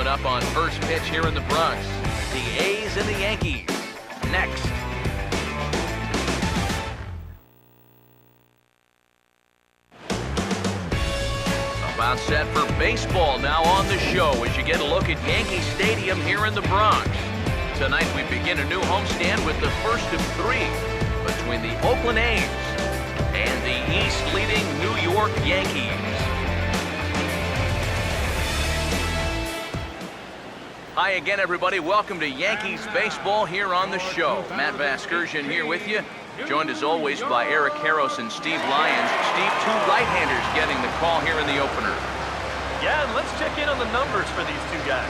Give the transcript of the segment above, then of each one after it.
coming up on first pitch here in the Bronx. The A's and the Yankees. Next. About set for baseball now on the show as you get a look at Yankee Stadium here in the Bronx. Tonight we begin a new homestand with the first of three between the Oakland A's and the East-leading New York Yankees. Hi again, everybody. Welcome to Yankees baseball here on the show. Matt Vasgersian here with you, joined as always by Eric Karros and Steve Lyons. Steve, two right-handers getting the call here in the opener. Yeah, and let's check in on the numbers for these two guys.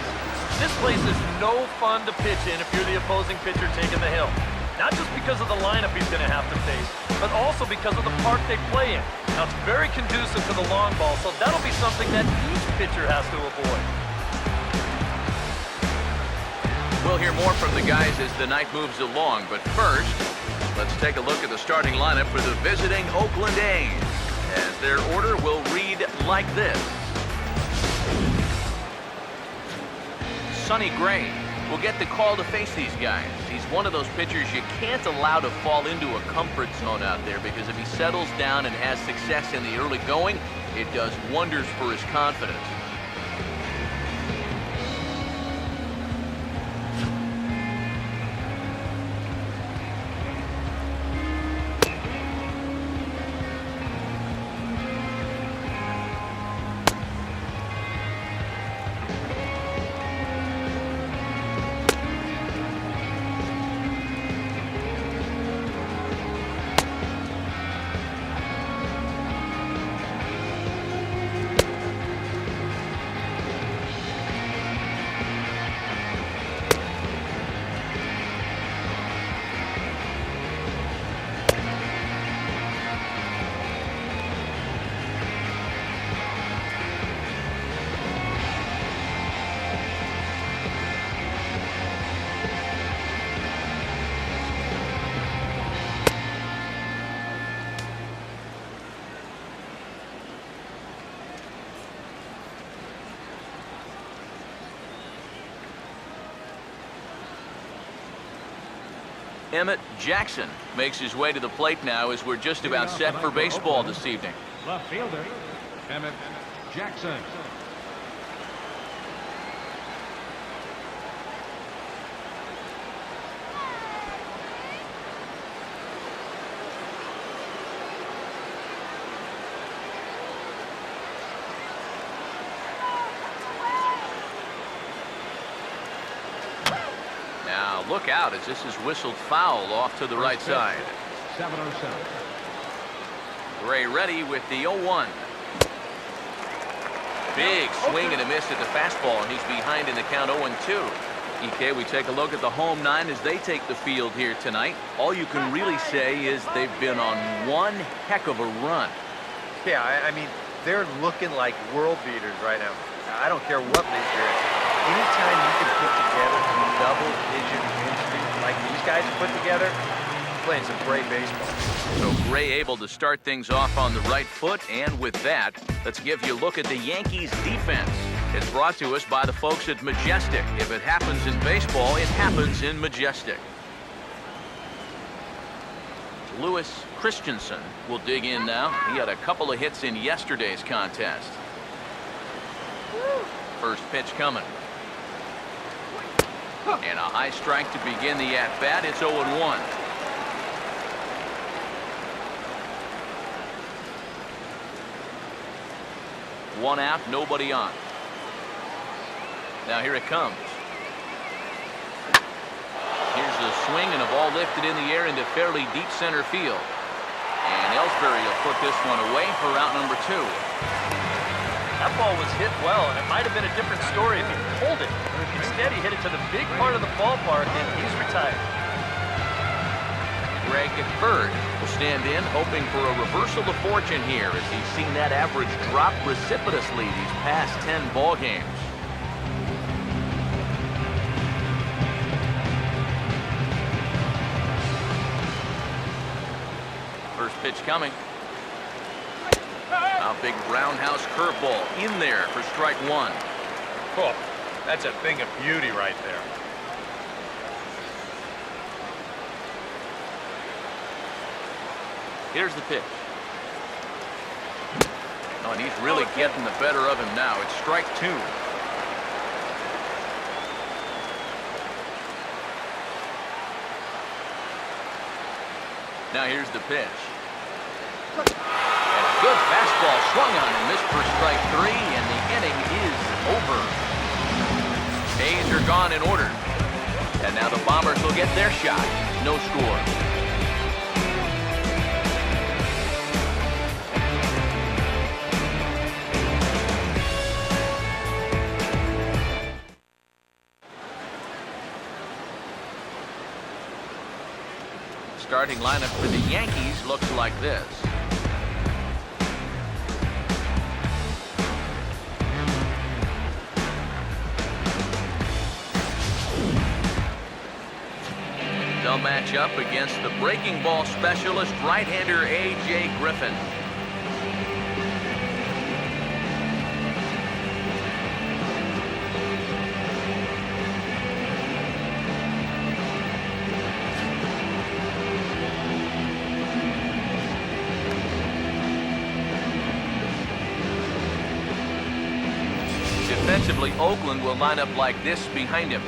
This place is no fun to pitch in if you're the opposing pitcher taking the hill. Not just because of the lineup he's going to have to face, but also because of the park they play in. Now, it's very conducive to the long ball, so that'll be something that each pitcher has to avoid. We'll hear more from the guys as the night moves along, but first, let's take a look at the starting lineup for the visiting Oakland A's, as their order will read like this. Sonny Gray will get the call to face these guys. He's one of those pitchers you can't allow to fall into a comfort zone out there, because if he settles down and has success in the early going, it does wonders for his confidence. Emmett Jackson makes his way to the plate now as we're just about set for baseball this evening. Left fielder, Emmett Jackson. Look out as this is whistled foul off to the right side. 7-0-7. Gray ready with the 0-1. Big swing and a miss at the fastball, and he's behind in the count 0-2. EK, we take a look at the home nine as they take the field here tonight. All you can really say is they've been on one heck of a run. Yeah, I mean, they're looking like world beaters right now. I don't care what league you're in. Anytime you can put together a double-digit win streak like these guys have put together, playing some great baseball. So Gray able to start things off on the right foot, and with that, let's give you a look at the Yankees defense. It's brought to us by the folks at Majestic. If it happens in baseball, it happens in Majestic. Lewis Christensen will dig in now. He had a couple of hits in yesterday's contest. First pitch coming. And a high strike to begin the at-bat. It's 0-1. One out, nobody on. Now here it comes. Here's a swing and a ball lifted in the air into fairly deep center field. And Ellsbury will put this one away for out number 2. That ball was hit well, and it might have been a different story if he pulled it. Instead, he hit it to the big part of the ballpark, and he's retired. Greg Bird will stand in, hoping for a reversal of fortune here, as he's seen that average drop precipitously these past 10 ball games. First pitch coming. A big roundhouse curveball in there for strike 1. Cool. That's a thing of beauty right there. Here's the pitch. Oh, and he's really getting the better of him now. It's strike 2. Now here's the pitch. And a good fastball swung on and missed for strike 3, and the inning is over. A's are gone in order. And now the Bombers will get their shot. No score. Starting lineup for the Yankees looks like this. They'll match up against the breaking ball specialist right-hander A.J. Griffin. Defensively, Oakland will line up like this behind him.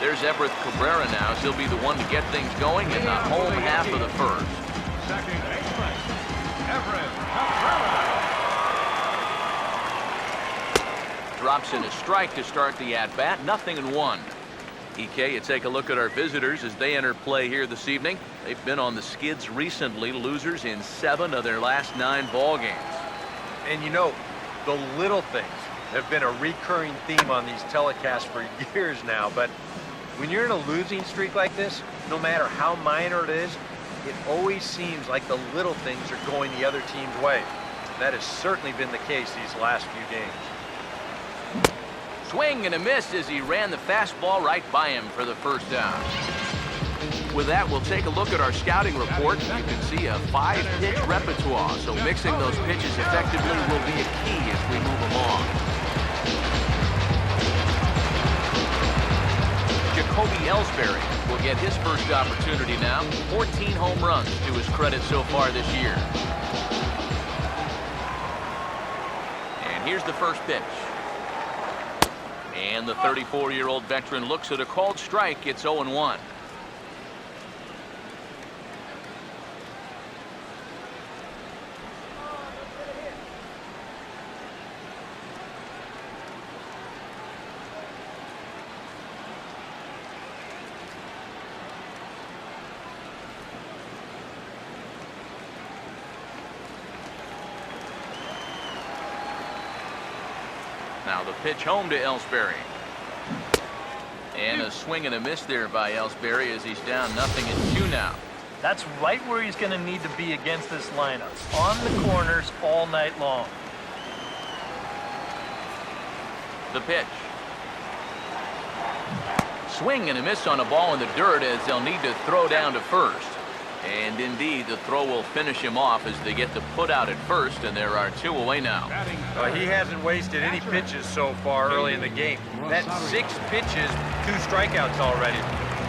There's Everett Cabrera now. He'll be the one to get things going in the home half of the first. Second baseman, Everett Cabrera. Drops in a strike to start the at-bat. 0-1. EK, you take a look at our visitors as they enter play here this evening. They've been on the skids recently, losers in 7 of their last 9 ball games. And you know, the little things have been a recurring theme on these telecasts for years now, but when you're in a losing streak like this, no matter how minor it is, it always seems like the little things are going the other team's way. That has certainly been the case these last few games. Swing and a miss as he ran the fastball right by him for the first down. With that, we'll take a look at our scouting report. You can see a 5-pitch repertoire, so mixing those pitches effectively will be a key as we move along. Jacoby Ellsbury will get his first opportunity now. 14 home runs to his credit so far this year. And here's the first pitch. And the 34-year-old veteran looks at a called strike. It's 0-1. Now the pitch home to Ellsbury. And a swing and a miss there by Ellsbury as he's down 0-2 now. That's right where he's going to need to be against this lineup. On the corners all night long. The pitch. Swing and a miss on a ball in the dirt as they'll need to throw down to first. And indeed, the throw will finish him off as they get the put out at first, and there are 2 away now. He hasn't wasted any pitches so far early in the game. That's 6 pitches, 2 strikeouts already.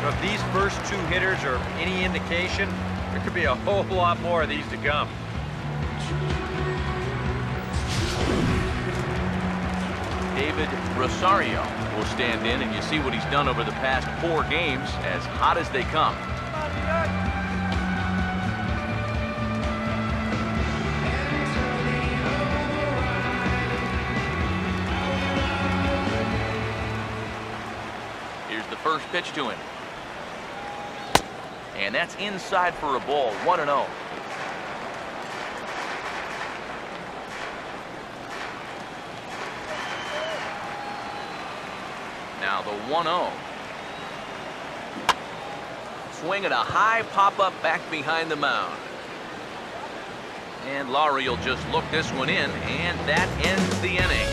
So if these first 2 hitters are any indication, there could be a whole lot more of these to come. David Rosario will stand in, and you see what he's done over the past 4 games, as hot as they come. First pitch to him. And that's inside for a ball. 1-0. Now the 1-0. Swing at a high pop-up back behind the mound. And Lowry will just look this one in, and that ends the inning.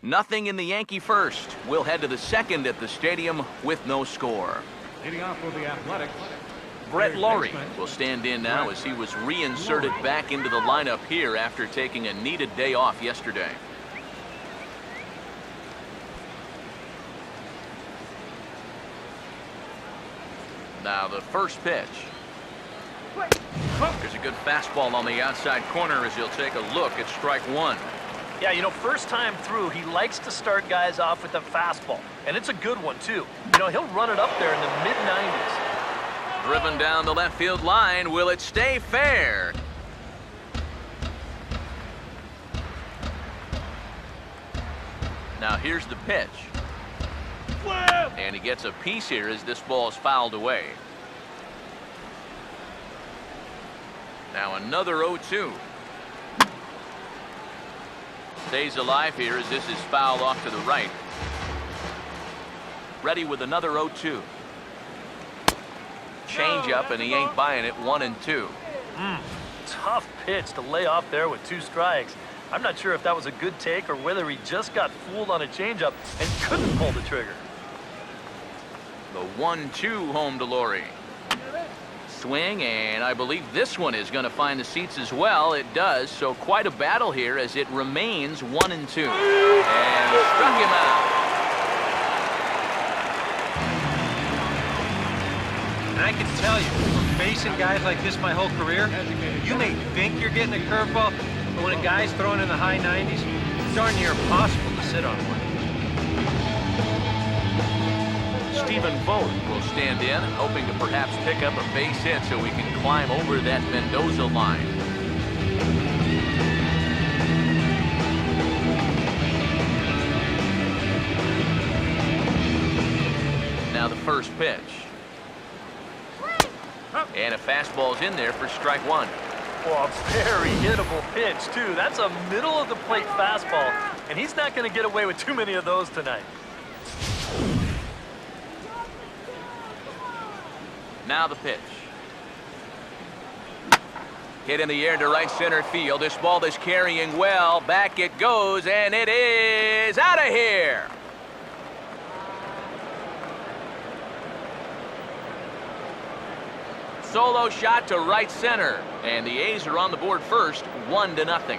Nothing in the Yankee first. We'll head to the second at the stadium with no score. Leading off for the Athletics, Brett third Laurie baseman, will stand in now as he was reinserted back into the lineup here after taking a needed day off yesterday. Now the first pitch. There's a good fastball on the outside corner as he'll take a look at strike one. Yeah, you know, first time through, he likes to start guys off with a fastball. And it's a good one, too. You know, he'll run it up there in the mid-90s. Driven down the left field line. Will it stay fair? Now here's the pitch. And he gets a piece here as this ball is fouled away. Now another 0-2. Stays alive here as this is fouled off to the right. Ready with another 0-2. Change up, and he ain't buying it. 1-2. Tough pitch to lay off there with 2 strikes. I'm not sure if that was a good take or whether he just got fooled on a changeup and couldn't pull the trigger. The 1-2 home to Laurie. Swing, and I believe this one is going to find the seats as well. It does, so quite a battle here as it remains 1-2. And struck him out. And I can tell you, from facing guys like this my whole career, you may think you're getting a curveball, but when a guy's throwing in the high 90s, it's darn near impossible to sit on one. Stephen Vogt will stand in, hoping to perhaps pick up a base hit so he can climb over that Mendoza line. Now the first pitch. And a fastball's in there for strike one. Well, a very hittable pitch, too. That's a middle-of-the-plate fastball, and he's not going to get away with too many of those tonight. Now the pitch. Hit in the air to right center field. This ball is carrying well. Back it goes, and it is out of here. Solo shot to right center, and the A's are on the board first, 1-0.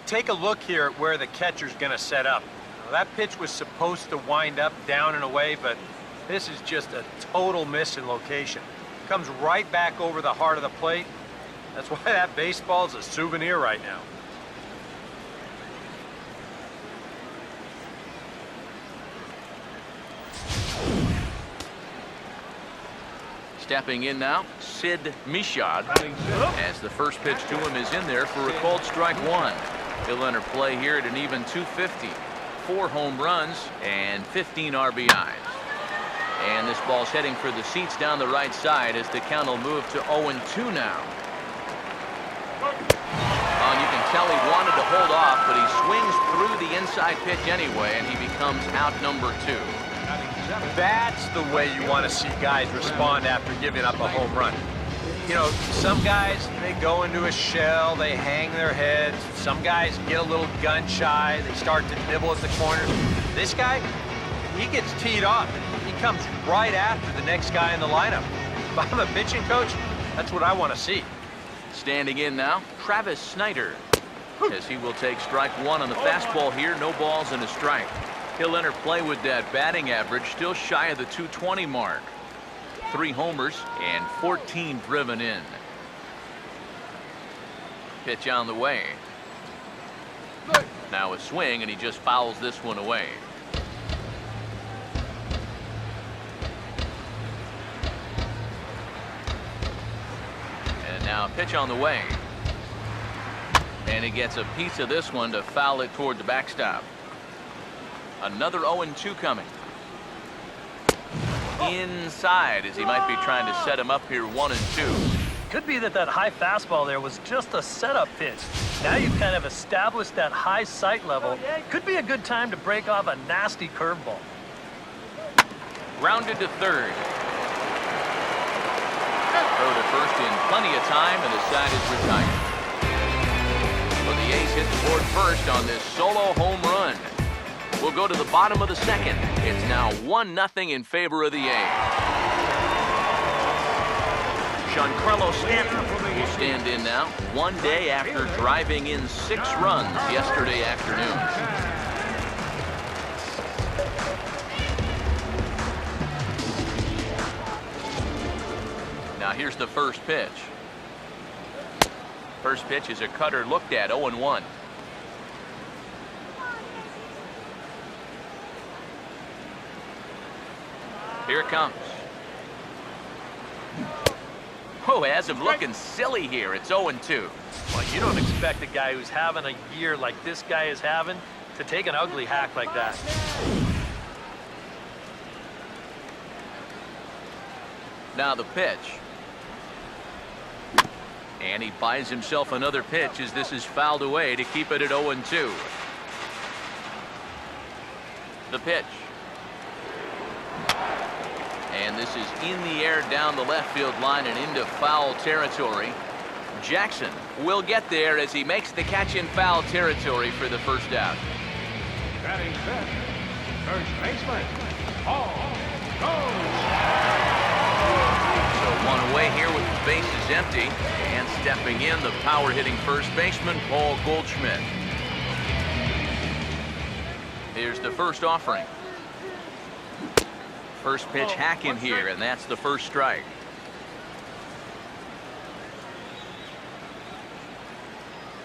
Take a look here at where the catcher's going to set up. Now, that pitch was supposed to wind up down and away, but this is just a total miss in location. Comes right back over the heart of the plate. That's why that baseball is a souvenir right now. Stepping in now, Sid Michaud, as the first pitch to him is in there for a called strike one. He'll enter play here at an even 250. 4 home runs and 15 RBIs. And this ball's heading for the seats down the right side as the count will move to 0-2 now. And you can tell he wanted to hold off, but he swings through the inside pitch anyway, and he becomes out number 2. That's the way you want to see guys respond after giving up a home run. You know, some guys, they go into a shell, they hang their heads. Some guys get a little gun shy, they start to nibble at the corners. This guy, he gets teed off. He comes right after the next guy in the lineup. If I'm a pitching coach, that's what I want to see. Standing in now, Travis Snyder, as he will take strike one on the fastball here. No balls and a strike. He'll enter play with that batting average still shy of the 220 mark. 3 homers and 14 driven in. Pitch on the way. Now a swing, and he just fouls this one away. And now a pitch on the way. And he gets a piece of this one to foul it toward the backstop. Another 0-2 coming. Inside as he might be trying to set him up here 1-2. Could be that high fastball there was just a setup pitch. Now you've kind of established that high sight level. Could be a good time to break off a nasty curveball. Grounded to third. Throw to first in plenty of time, and the side is retired. Well, the A's hit the board first on this solo home run. We'll go to the bottom of the second. It's now 1-0 in favor of the A's. Giancarlo Stanton will stand in now, 1 day after driving in 6 runs yesterday afternoon. Now here's the first pitch. First pitch is a cutter looked at, 0-1. Here it comes. Oh, it has him looking silly here. It's 0-2. Well, you don't expect a guy who's having a year like this guy is having to take an ugly hack like that. Now the pitch. And he buys himself another pitch as this is fouled away to keep it at 0-2. The pitch. And this is in the air down the left field line and into foul territory. Jackson will get there as he makes the catch in foul territory for the first out. Batting fifth, first baseman, Paul goes. So one away here with the bases empty. And stepping in, the power-hitting first baseman, Paul Goldschmidt. Here's the first offering. First pitch hack in here, and that's the first strike.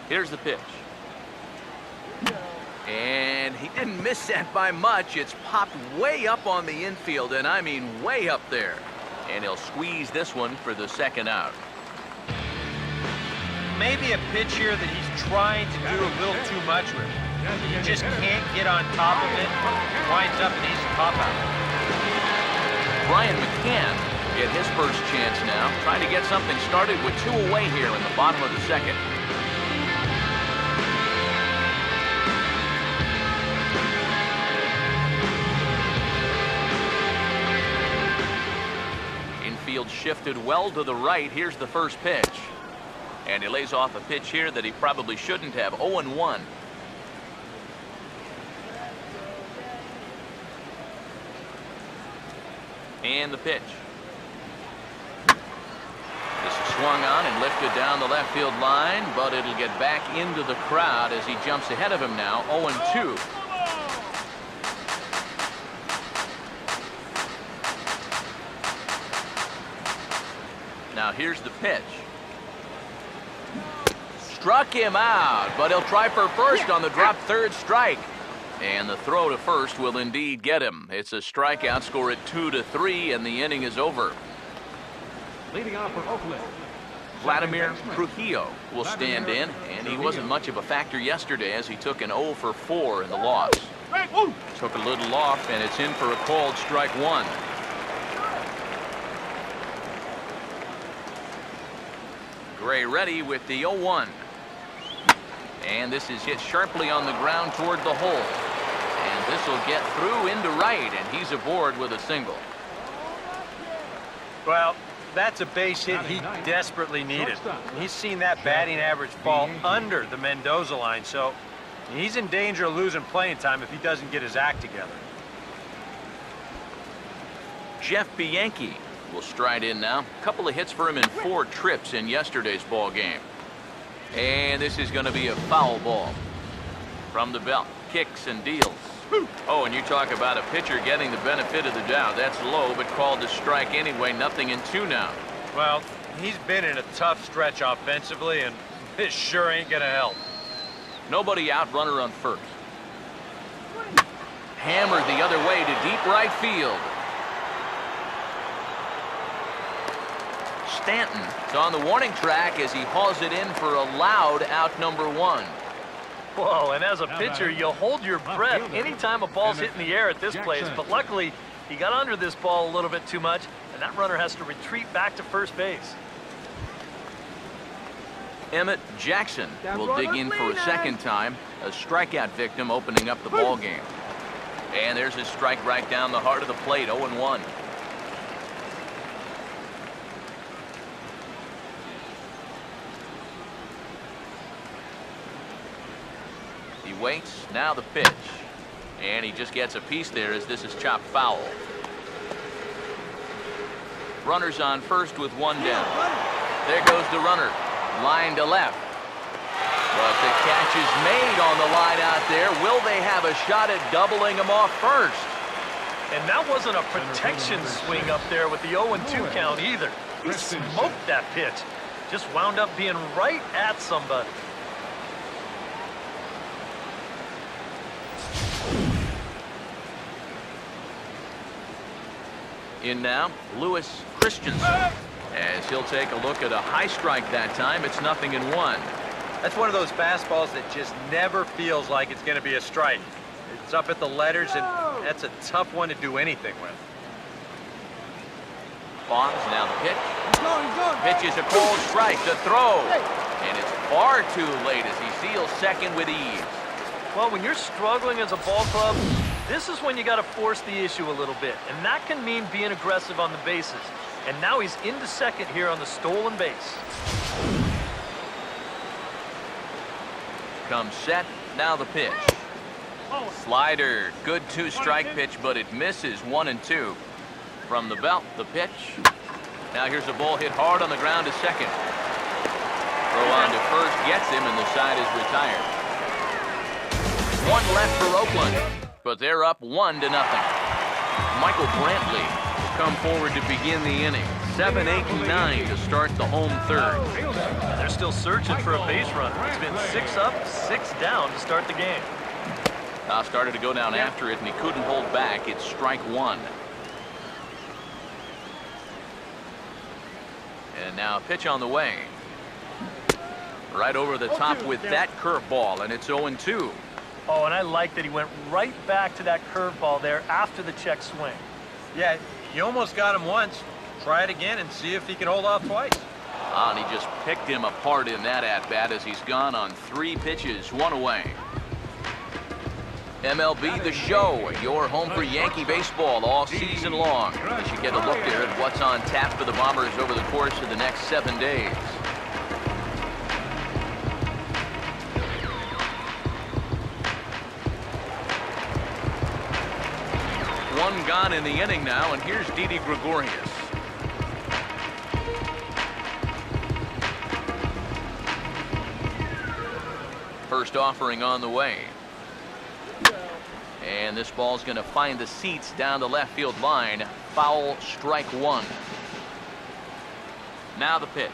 Here's the pitch. And he didn't miss that by much. It's popped way up on the infield, and I mean way up there. And he'll squeeze this one for the second out. Maybe a pitch here that he's trying to do a little too much with. He just can't get on top of it. Winds up an easy pop out. Brian McCann get his first chance now, trying to get something started with 2 away here in the bottom of the second. Infield shifted well to the right. Here's the first pitch. And he lays off a pitch here that he probably shouldn't have. 0-1. And the pitch. This is swung on and lifted down the left field line, but it'll get back into the crowd as he jumps ahead of him now. 0-2. Now here's the pitch. Struck him out, but he'll try for first on the drop third strike. And the throw to first will indeed get him. It's a strikeout, score at 2-3, and the inning is over. Leading off for Oakland, Vladimir Trujillo will stand in, and he wasn't much of a factor yesterday as he took an 0-for-4 in the loss. Took a little off, and it's in for a called strike one. Gray ready with the 0-1. And this is hit sharply on the ground toward the hole. And this will get through into right, and he's aboard with a single. Well, that's a base hit he desperately needed. He's seen that batting average fall under the Mendoza line, so he's in danger of losing playing time if he doesn't get his act together. Jeff Bianchi will stride in now. A couple of hits for him in 4 trips in yesterday's ball game. And this is going to be a foul ball. From the belt, kicks and deals. Oh, and you talk about a pitcher getting the benefit of the doubt. That's low, but called to strike anyway. 0-2 now. Well, he's been in a tough stretch offensively, and this sure ain't going to help. Nobody out, runner on first. Hammered the other way to deep right field. Stanton is on the warning track as he hauls it in for a loud out number 1. Whoa, and as a pitcher, you hold your breath anytime a ball's hit in the air at this place. But luckily, he got under this ball a little bit too much, and that runner has to retreat back to first base. Emmett Jackson will dig in for a second time, a strikeout victim opening up the ball game. And there's his strike right down the heart of the plate, 0-1. He waits, now the pitch. And he just gets a piece there as this is chopped foul. Runners on first with one down. There goes the runner. Line to left. But the catch is made on the line out there. Will they have a shot at doubling him off first? And that wasn't a protection swing up there with the 0-2 count either. He smoked that pitch. Just wound up being right at somebody. In now, Lewis Christensen. As he'll take a look at a high strike that time, it's 0-1. That's one of those fastballs that just never feels like it's going to be a strike. It's up at the letters, and that's a tough one to do anything with. Bonds, now the pitch. Pitch is a cold strike, the throw. And it's far too late as he seals second with ease. Well, when you're struggling as a ball club, this is when you got to force the issue a little bit. And that can mean being aggressive on the bases. And now he's into second here on the stolen base. Comes set, now the pitch. Slider, good two-strike pitch, but it misses 1-2. From the belt, the pitch. Now here's a ball hit hard on the ground to second. Throw on to first, gets him, and the side is retired. One left for Oakland, but they're up 1-0. Michael Brantley will come forward to begin the inning. 7, 8, and 9 to start the home third. They're still searching for a base runner. It's been 6 up, 6 down to start the game. Started to go down after it, and he couldn't hold back. It's strike one. And now a pitch on the way. Right over the top with that curveball, and it's 0-2. Oh, and I like that he went right back to that curveball there after the check swing. Yeah, you almost got him once. Try it again and see if he can hold off twice. And he just picked him apart in that at-bat as he's gone on 3 pitches, 1 away. MLB The Show, your home for Yankee baseball all season long. You should get a look there at what's on tap for the Bombers over the course of the next 7 days. One gone in the inning now, and here's Didi Gregorius. First offering on the way. And this ball's going to find the seats down the left field line. Foul, strike one. Now the pitch.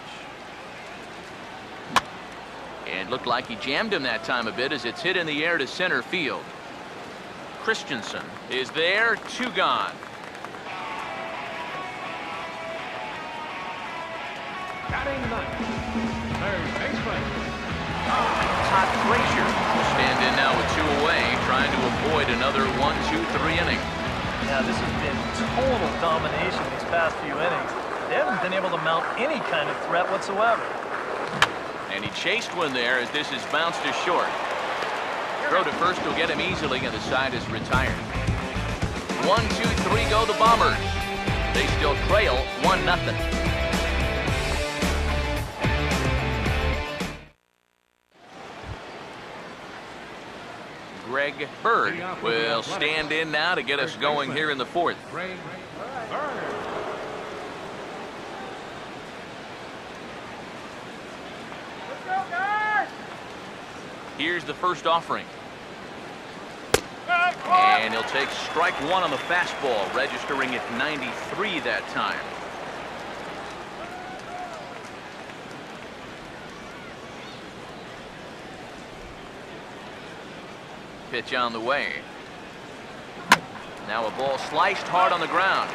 And looked like he jammed him that time a bit as it's hit in the air to center field. Christensen is there, 2 gone. Batting ninth, third baseman. Todd Frazier will stand in now with 2 away, trying to avoid another 1-2-3 inning. Yeah, this has been total domination these past few innings. They haven't been able to mount any kind of threat whatsoever. And he chased one there as this is bounced to short. Throw to first will get him easily, and the side is retired. 1, 2, 3 go the Bombers. They still trail 1-0. Greg Bird will stand in now to get us going here in the 4th. Greg Bird. Here's the first offering. And he'll take strike one on the fastball, registering at 93 that time. Pitch on the way. Now a ball sliced hard on the ground,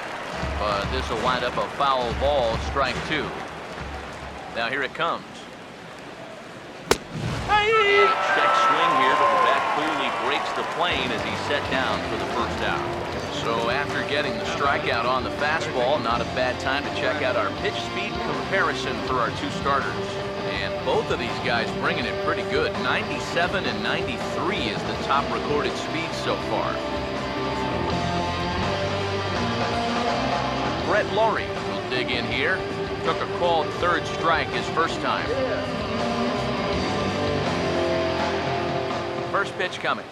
but this will wind up a foul ball, strike 2. Now here it comes. Check swing here, but the bat clearly breaks the plane as he's set down for the first out. So after getting the strikeout on the fastball, not a bad time to check out our pitch speed comparison for our two starters. And both of these guys bringing it pretty good. 97 and 93 is the top recorded speed so far. Brett Laurie will dig in here. Took a called third strike his first time. First pitch coming.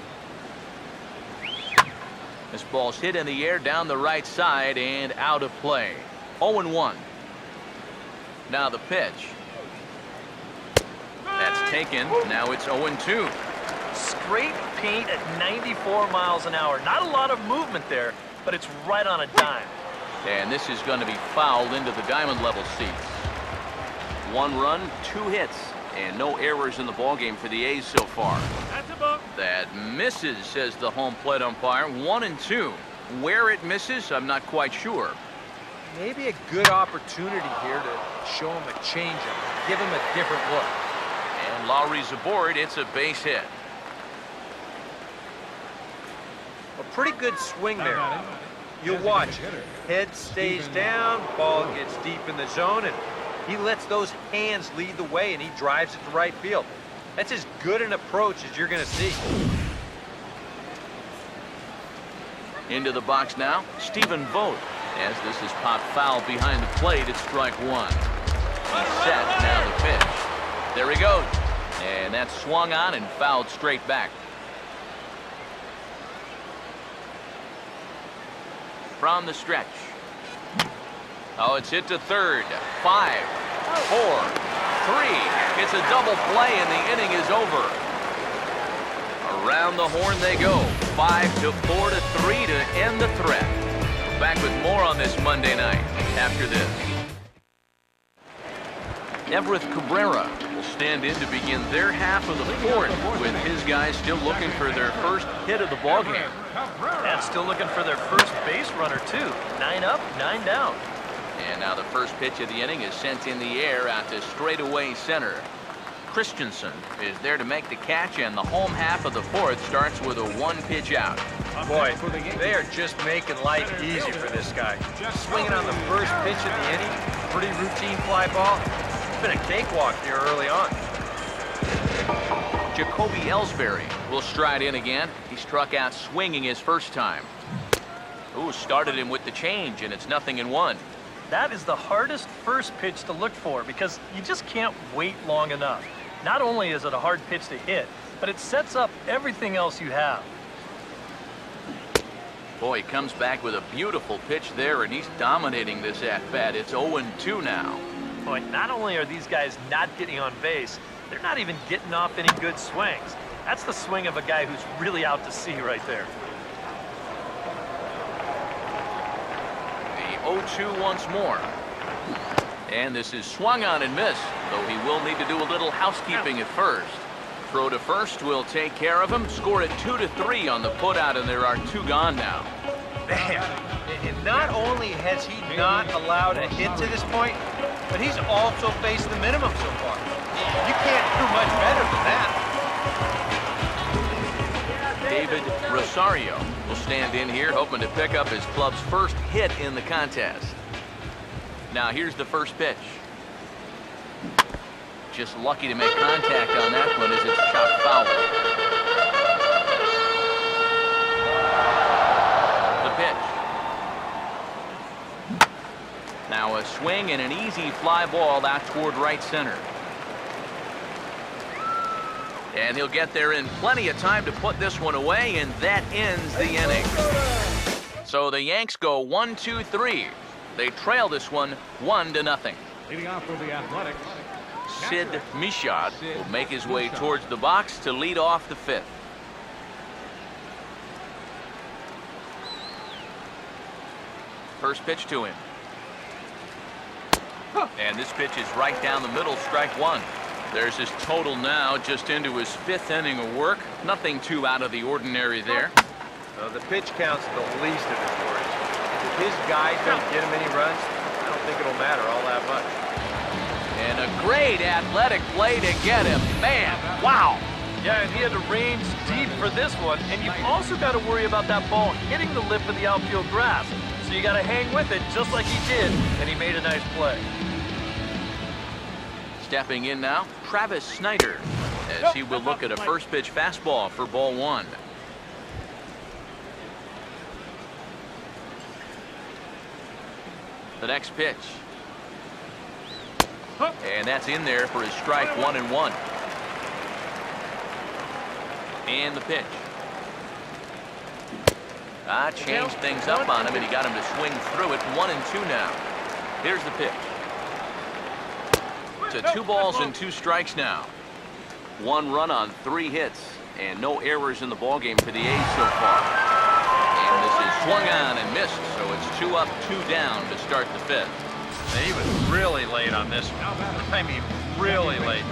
This ball's hit in the air down the right side and out of play. 0-1. Now the pitch. That's taken. Now it's 0-2. Straight paint at 94 miles an hour. Not a lot of movement there, but it's right on a dime. And this is going to be fouled into the diamond level seats. 1 run, 2 hits, and no errors in the ballgame for the A's so far. That's a bump. That misses, says the home plate umpire. 1-2. Where it misses, I'm not quite sure. Maybe a good opportunity here to show him a changeup, give him a different look. And Lowry's aboard. It's a base hit. A pretty good swing there. You'll watch. Head stays down, ball gets deep in the zone, and he lets those hands lead the way, and he drives it to right field. That's as good an approach as you're going to see. Into the box now, Stephen Vogt. As this is popped foul behind the plate, it's strike 1. He's set, now the pitch. There he goes. And that's swung on and fouled straight back. From the stretch. Oh, it's hit to third. 5, 4, 3. It's a double play and the inning is over. Around the horn they go. 5-4 to 3 to end the threat. Back with more on this Monday night after this. Everett Cabrera will stand in to begin their half of the fourth, with his guys still looking for their first hit of the ballgame. And still looking for their first base runner, too. 9 up, 9 down. And now the first pitch of the inning is sent in the air out to straightaway center. Christensen is there to make the catch, and the home half of the fourth starts with a 1-pitch out. Boy, they are just making life easy for this guy. Swinging on the first pitch of the inning, pretty routine fly ball. It's been a cakewalk here early on. Jacoby Ellsbury will stride in again. He struck out swinging his first time. Ooh, started him with the change, and it's 0-1. That is the hardest first pitch to look for because you just can't wait long enough. Not only is it a hard pitch to hit, but it sets up everything else you have. Boy, he comes back with a beautiful pitch there, and he's dominating this at-bat. It's 0-2 now. Boy, not only are these guys not getting on base, they're not even getting off any good swings. That's the swing of a guy who's really out to sea right there. The 0-2 once more. And this is swung on and missed, though he will need to do a little housekeeping at first. Throw to first will take care of him. Score it 2-3 on the putout, and there are 2 gone now. Man, and not only has he not allowed a hit to this point, but he's also faced the minimum so far. You can't do much better than that. David Rosario will stand in here, hoping to pick up his club's first hit in the contest. Now here's the first pitch. Just lucky to make contact on that one as it's chopped foul. The pitch. Now a swing and an easy fly ball out toward right center. And he'll get there in plenty of time to put this one away, and that ends the inning. So the Yanks go 1-2-3. They trail this one 1-0. Leading off for the Athletics. Sid Michaud will make his way towards the box to lead off the 5th. First pitch to him. And this pitch is right down the middle, strike 1. There's his total now, just into his 5th inning of work. Nothing too out of the ordinary there. The pitch count's the least of his worries. If his guys don't get him any runs, I don't think it'll matter all that much. And a great athletic play to get him. Man, wow. Yeah, and he had to range deep for this one, and you've also got to worry about that ball hitting the lip of the outfield grass. So you got to hang with it just like he did, and he made a nice play. Stepping in now, Travis Snyder, as he will look at a first pitch fastball for ball one. The next pitch. And that's in there for his strike 1-1. And the pitch. Changed things up on him, and he got him to swing through it. 1-2 now. Here's the pitch. To 2 balls and 2 strikes now. 1 run on 3 hits, and no errors in the ballgame for the A's so far. And this is swung on and missed, so it's 2 up, 2 down to start the 5th. And he was really late on this one. I mean, really late.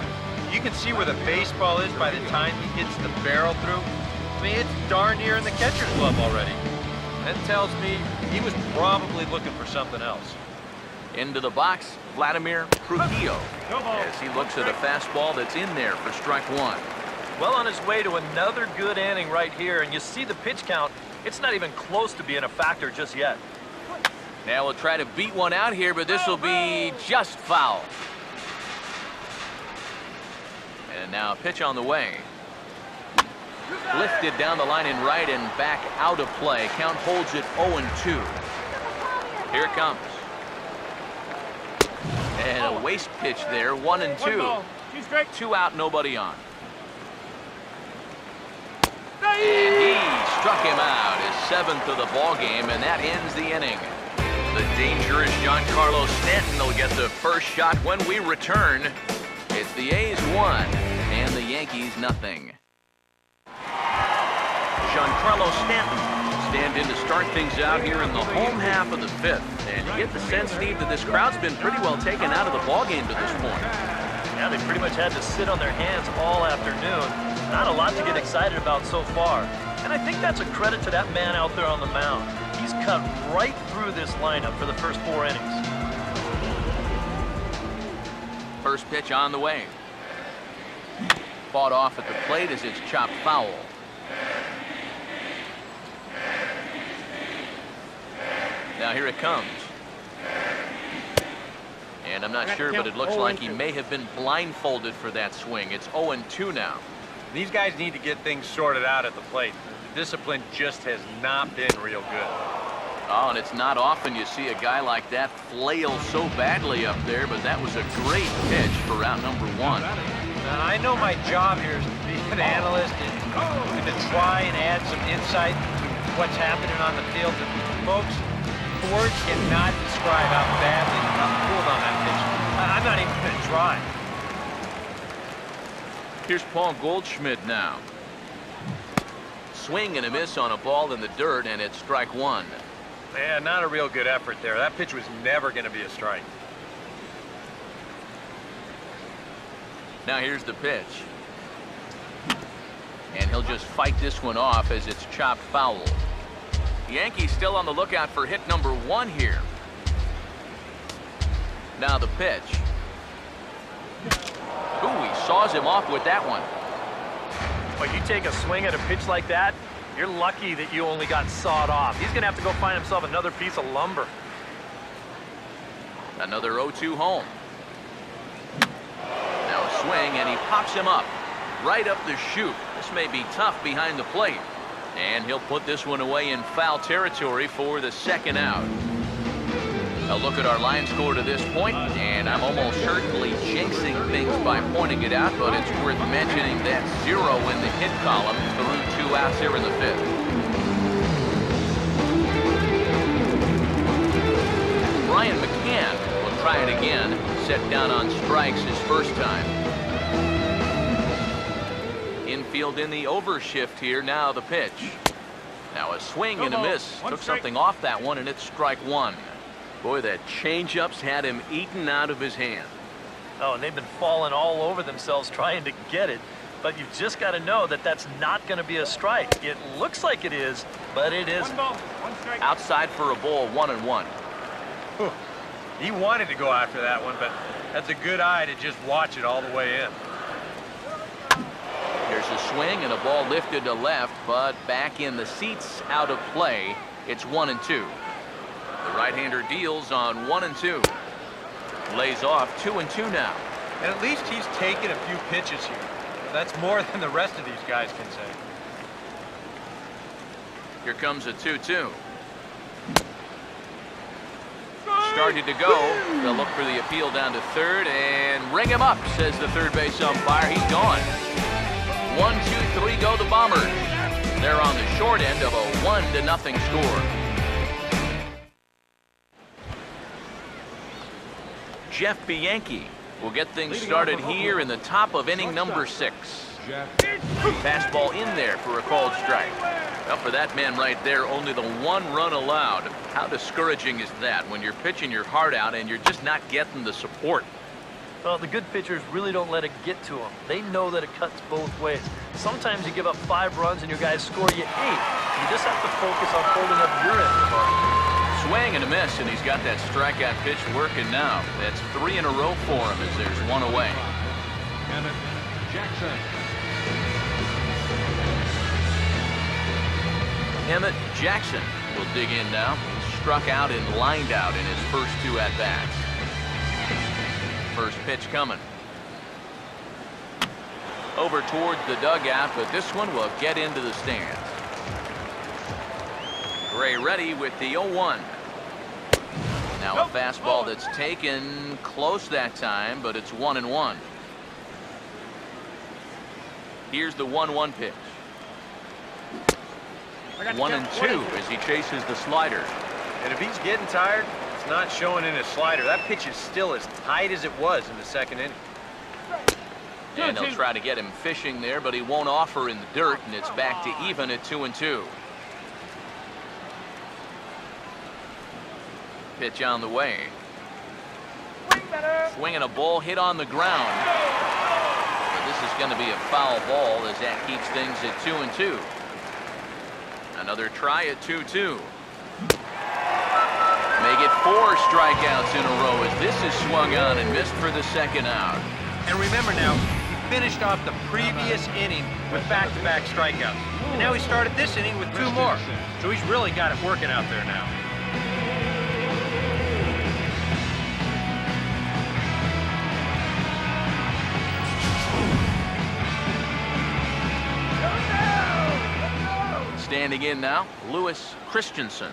You can see where the baseball is by the time he hits the barrel through. I mean, it's darn near in the catcher's glove already. That tells me he was probably looking for something else. Into the box, Vladimir Trujillo, as he looks at a fastball that's in there for strike 1. Well on his way to another good inning right here, and you see the pitch count. It's not even close to being a factor just yet. Now we'll try to beat one out here, but this will be just foul. And now a pitch on the way. Lifted down the line in right and back out of play. Count holds it 0-2. Here it comes. And a waste pitch there, 1-2. 2 out, nobody on. And he struck him out, his 7th of the ball game, and that ends the inning. The dangerous Giancarlo Stanton will get the first shot when we return. It's the A's 1 and the Yankees nothing. Giancarlo Stanton stand in to start things out here in the home half of the 5th. And you get the sense, Steve, that this crowd's been pretty well taken out of the ballgame to this point. Yeah, they pretty much had to sit on their hands all afternoon. Not a lot to get excited about so far. And I think that's a credit to that man out there on the mound. He's cut right through this lineup for the first 4 innings. First pitch on the way. Fought off at the plate as it's chopped foul. Now here it comes. And I'm not sure, but it looks like he may have been blindfolded for that swing. It's 0-2 now. These guys need to get things sorted out at the plate. The discipline just has not been real good. Oh, and it's not often you see a guy like that flail so badly up there, but that was a great pitch for out number 1. Now, I know my job here is to be an analyst and to try and add some insight to what's happening on the field. But folks, words cannot describe how badly he got pulled on that pitch. I'm not even going to try. Here's Paul Goldschmidt now. Swing and a miss on a ball in the dirt, and it's strike 1. Yeah, not a real good effort there. That pitch was never going to be a strike. Now here's the pitch. And he'll just fight this one off as it's chopped foul. The Yankees still on the lookout for hit number 1 here. Now the pitch. Ooh, he saws him off with that one. Well, you take a swing at a pitch like that, you're lucky that you only got sawed off. He's going to have to go find himself another piece of lumber. Another 0-2 home. Now a swing, and he pops him up. Right up the chute. This may be tough behind the plate. And he'll put this one away in foul territory for the 2nd out. A look at our line score to this point, and I'm almost certainly jinxing things by pointing it out, but it's worth mentioning that 0 in the hit column through 2 outs here in the 5th. Brian McCann will try it again, set down on strikes his first time. Infield in the overshift here, now the pitch. Now a swing and a miss, took something off that one, and it's strike 1. Boy, that changeup's had him eaten out of his hand. Oh, and they've been falling all over themselves trying to get it. But you've just got to know that that's not going to be a strike. It looks like it is, but it isn't. 1 ball, 1 strike. Outside for a ball, 1-1. He wanted to go after that one, but that's a good eye to just watch it all the way in. There's a swing and a ball lifted to left, but back in the seats, out of play. It's 1-2. The right-hander deals on 1-2. Lays off 2-2 now. And at least he's taken a few pitches here. That's more than the rest of these guys can say. Here comes a 2-2. Started to go. They'll look for the appeal down to third and ring him up, says the third base umpire. He's gone. 1-2-3 go the Bombers. They're on the short end of a 1-0 score. Jeff Bianchi will get things started here in the top of inning number 6. Fastball in there for a called strike. Well, for that man right there, only the 1 run allowed. How discouraging is that when you're pitching your heart out and you're just not getting the support? Well, the good pitchers really don't let it get to them. They know that it cuts both ways. Sometimes you give up 5 runs and your guys score you 8. You just have to focus on holding up your end of the ball. Swing and a miss, and he's got that strikeout pitch working now. That's 3 in a row for him as there's 1 away. Emmett Jackson will dig in now. Struck out and lined out in his first 2 at-bats. First pitch coming. Over towards the dugout, but this one will get into the stands. Gray ready with the 0-1. Now a fastball that's taken close that time, but it's 1-1. Here's the 1-1 pitch. 1-2 as he chases the slider. And if he's getting tired, it's not showing in his slider. That pitch is still as tight as it was in the second inning. And they'll try to get him fishing there, but he won't offer in the dirt, and it's back to even at 2-2. Pitch on the way. Swinging a ball hit on the ground. But this is going to be a foul ball as that keeps things at 2-2. Another try at 2-2. May get 4 strikeouts in a row as this is swung on and missed for the second out. And remember now, he finished off the previous inning with back-to-back strikeouts. And now he started this inning with 2 more. So he's really got it working out there now. Standing in now, Lewis Christensen,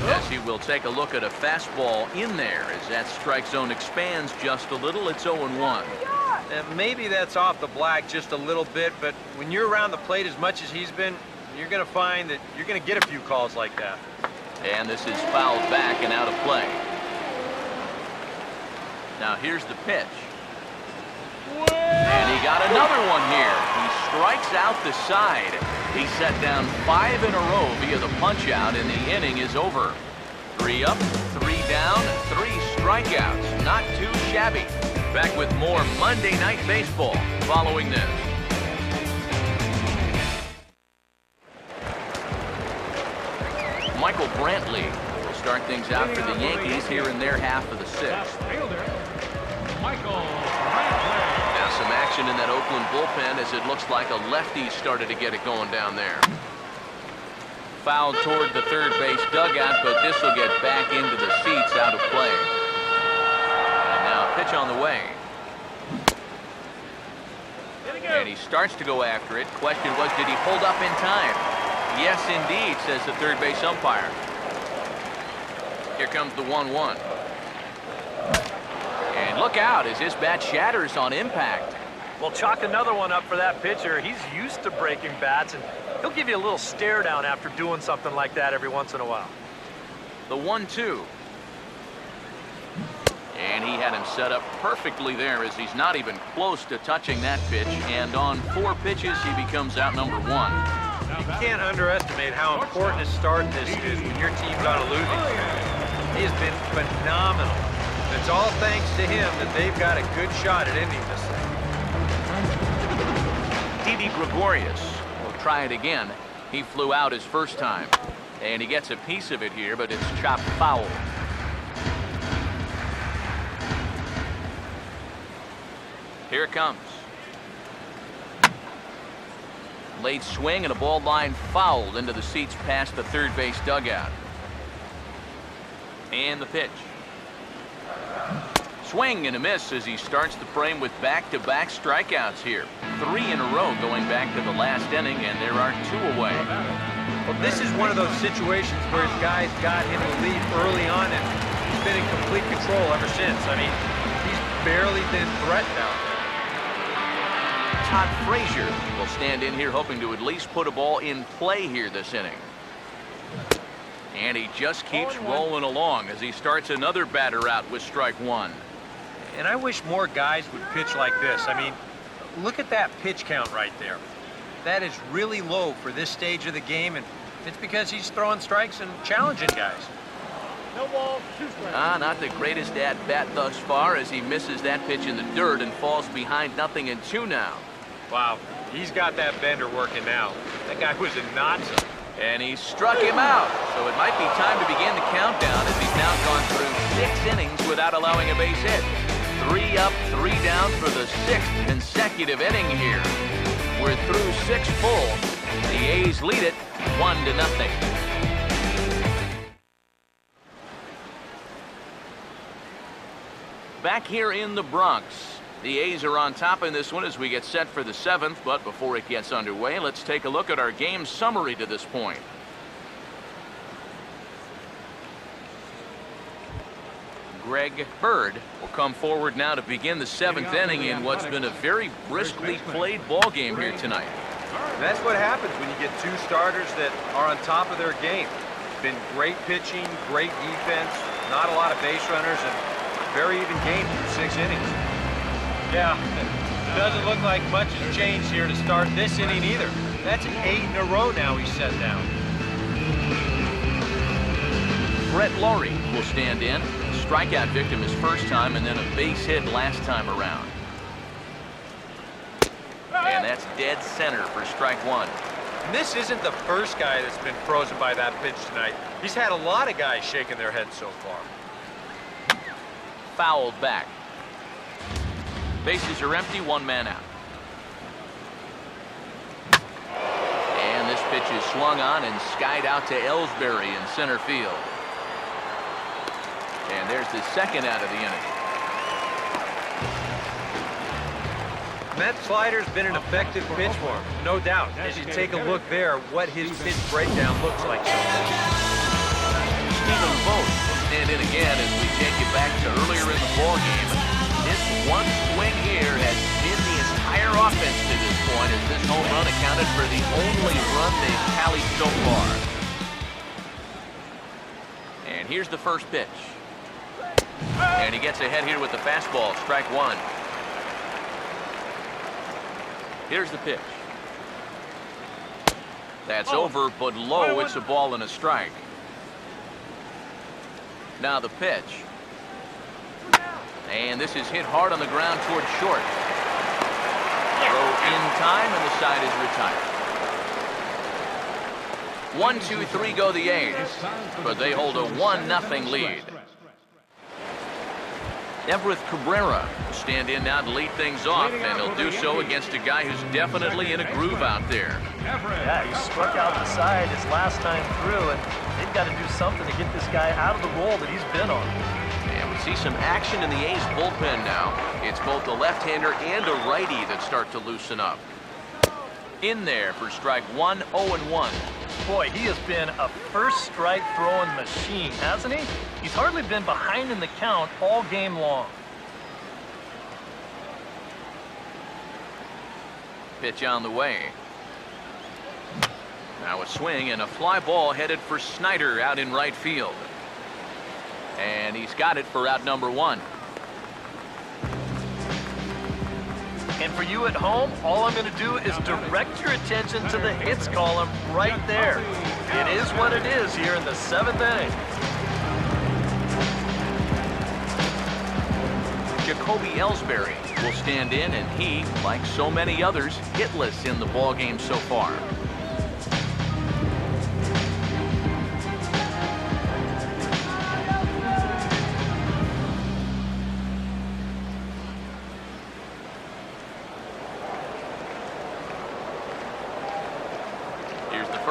as he will take a look at a fastball in there as that strike zone expands just a little. It's 0-1. And maybe that's off the black just a little bit, but when you're around the plate as much as he's been, you're going to find that you're going to get a few calls like that. And this is fouled back and out of play. Now here's the pitch. And he got another one here. He strikes out the side. He set down 5 in a row via the punch out, and the inning is over. 3 up, 3 down, 3 strikeouts. Not too shabby. Back with more Monday Night Baseball following this. Michael Brantley will start things out for the Yankees here in their half of the 6th. Now some action in that Oakland bullpen as it looks like a lefty started to get it going down there. Fouled toward the third base dugout, but this will get back into the seats, out of play. And now a pitch on the way. And he starts to go after it. Question was, did he hold up in time? Yes, indeed, says the third base umpire. Here comes the 1-1. And look out as his bat shatters on impact. Well, chalk another one up for that pitcher. He's used to breaking bats, and he'll give you a little stare down after doing something like that every once in a while. The 1-2. And he had him set up perfectly there as he's not even close to touching that pitch. And on 4 pitches, he becomes out number 1. You can't underestimate how important a start this is when your team's on a losing streak. He has been phenomenal. It's all thanks to him that they've got a good shot at ending this thing. Didi Gregorius will try it again. He flew out his first time. And he gets a piece of it here, but it's chopped foul. Here it comes. Late swing and a ball line fouled into the seats past the third base dugout. And the pitch. Swing and a miss as he starts the frame with back-to-back strikeouts here. 3 in a row going back to the last inning, and there are 2 away. Well, this is one of those situations where his guys got him the lead early on, and he's been in complete control ever since. I mean, he's barely been threatened out there. Todd Frazier will stand in here hoping to at least put a ball in play here this inning. And he just keeps rolling along as he starts another batter out with strike 1. And I wish more guys would pitch like this. I mean, look at that pitch count right there. That is really low for this stage of the game, and it's because he's throwing strikes and challenging guys. No ball, 2 strikes. Not the greatest at-bat thus far as he misses that pitch in the dirt and falls behind 0-2 now. Wow, he's got that bender working now. That guy was a Nazi. And he struck him out. So it might be time to begin the countdown as he's now gone through 6 innings without allowing a base hit. 3 up, 3 down for the 6th consecutive inning here. We're through 6 full. The A's lead it 1-0. Back here in the Bronx, the A's are on top in this one as we get set for the 7th, but before it gets underway, let's take a look at our game summary to this point. Greg Bird will come forward now to begin the 7th inning in what's been a very briskly played ball game here tonight. And that's what happens when you get 2 starters that are on top of their game. Been great pitching, great defense, not a lot of base runners, and very even game through 6 innings. Yeah, it doesn't look like much has changed here to start this inning either. That's 8 in a row now he's set down. Brett Laurie will stand in. Strikeout victim his first time and then a base hit last time around. And that's dead center for strike 1. And this isn't the first guy that's been frozen by that pitch tonight. He's had a lot of guys shaking their heads so far. Fouled back. Bases are empty, 1 man out. And this pitch is swung on and skied out to Ellsbury in center field. And there's the 2nd out of the inning. And that slider's been an effective pitch for him, no doubt. As you take a look there, what his pitch breakdown looks like. Stephen Vogt will stand in again as we take you back to earlier in the ball game. This one swing here has been the entire offense to this point, as this home run accounted for the only run they've tallied so far. And here's the first pitch. And he gets ahead here with the fastball, strike 1. Here's the pitch. That's over, but low. It's a ball and a strike. Now the pitch. And this is hit hard on the ground towards short. Throw in time, and the side is retired. 1, 2, 3 go the A's, but they hold a 1-0 lead. Everett Cabrera will stand in now to lead things off, and he'll do so against a guy who's definitely in a groove out there. Yeah, he struck out the side his last time through, and they've got to do something to get this guy out of the role that he's been on. And we see some action in the A's bullpen now. It's both a left-hander and a righty that start to loosen up. In there for strike 1, 0-1. Boy, he has been a first strike throwing machine, hasn't he? He's hardly been behind in the count all game long. Pitch on the way. Now a swing and a fly ball headed for Snyder out in right field. And he's got it for out number 1. And for you at home, all I'm going to do is direct your attention to the hits column right there. It is what it is here in the 7th inning. Jacoby Ellsbury will stand in, and he, like so many others, hitless in the ballgame so far.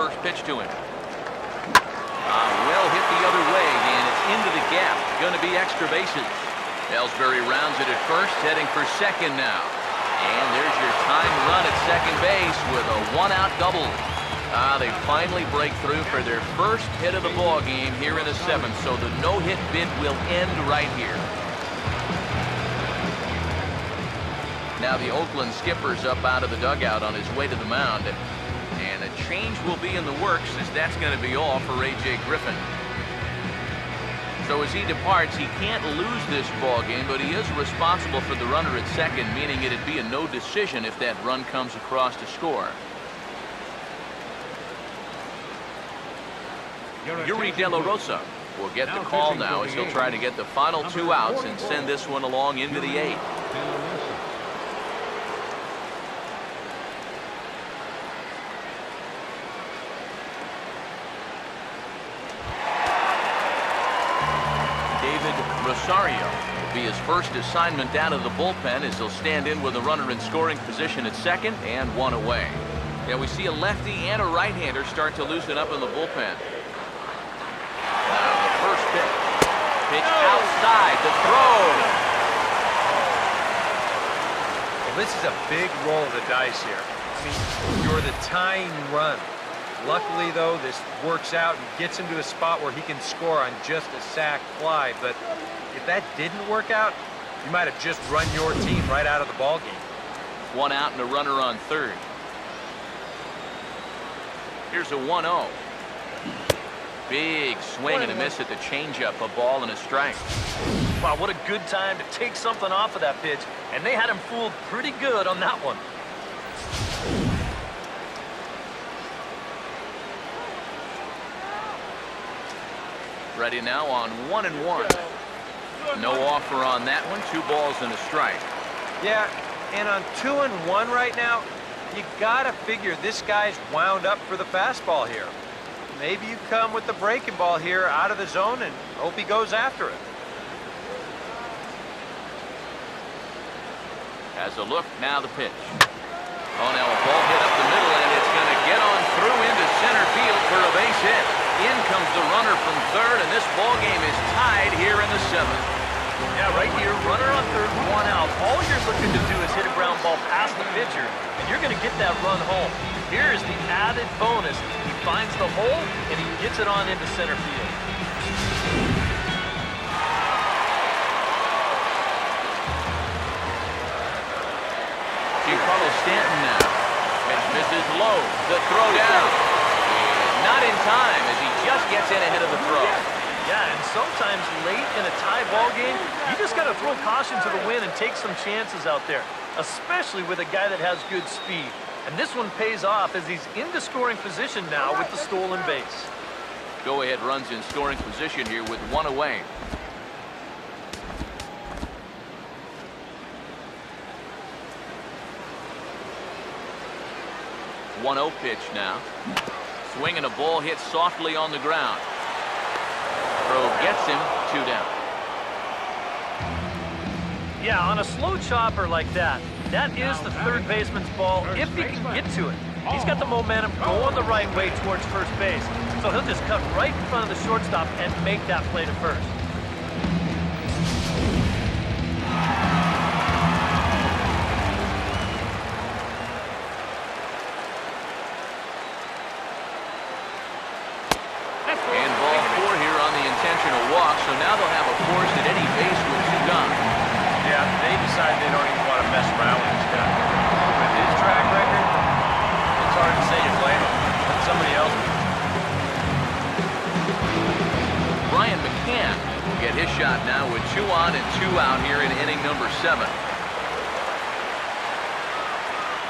first pitch to him. Well hit the other way, and it's into the gap. Going to be extra bases. Ellsbury rounds it at first, heading for second now. And there's your time run at second base with a one-out double. They finally break through for their first hit of the ball game here in the seventh, so the no-hit bid will end right here. Now the Oakland skipper's up out of the dugout on his way to the mound. And a change will be in the works, as that's going to be all for A.J. Griffin. So as he departs, he can't lose this ball game, but he is responsible for the runner at second, meaning it'd be a no decision if that run comes across to score. Yuri De La Rosa will get the call now as he'll try to get the final 2 outs and send this one along into the 8th. Rosario will be his first assignment out of the bullpen as he'll stand in with a runner in scoring position at second and one away. Yeah, we see a lefty and a right-hander start to loosen up in the bullpen. Now the first pitch. Pitch outside, the throw. Well, this is a big roll of the dice here. I mean, you're the tying run. Luckily, though, this works out and gets him to a spot where he can score on just a sac fly. But if that didn't work out, you might have just run your team right out of the ball game. 1 out and a runner on third. Here's a 1-0. Big swing and a miss at the changeup, a ball and a strike. Wow, what a good time to take something off of that pitch. And they had him fooled pretty good on that one. Ready now on 1-1. No offer on that one. 2 balls and a strike. Yeah, and on 2-1 right now, you gotta figure this guy's wound up for the fastball here. Maybe you come with the breaking ball here out of the zone and hope he goes after it. Has a look, now the pitch. Oh, now a ball hit up the middle, and it's going to get on through into center field for a base hit. In comes the runner from third, and this ball game is tied here in the 7th. Yeah, right here, runner on third, 1 out. All you're looking to do is hit a ground ball past the pitcher, and you're going to get that run home. Here's the added bonus. He finds the hole, and he gets it on into center field. Giancarlo Stanton now. Pitch misses low. The throw down. And not in time as he just gets in ahead of the throw. Yeah, and sometimes late in a tie ball game, you just got to throw caution to the wind and take some chances out there, especially with a guy that has good speed. And this one pays off as he's into scoring position now with the stolen base. Go-ahead runs in scoring position here with 1 away. One-0 pitch now. Swing and a ball hit softly on the ground. Throw gets him 2 down. Yeah, on a slow chopper like that, that is the third baseman's ball if he can get to it. He's got the momentum going the right way towards first base, so he'll just cut right in front of the shortstop and make that play to first. And ball 4 here on the intentional walk, so now they'll have a force at any base with 2 gone. Yeah, they decide they don't even want to mess around with this guy. With his track record, it's hard to say you blame him. Let somebody else. Brian McCann will get his shot now with 2 on and 2 out here in inning number 7.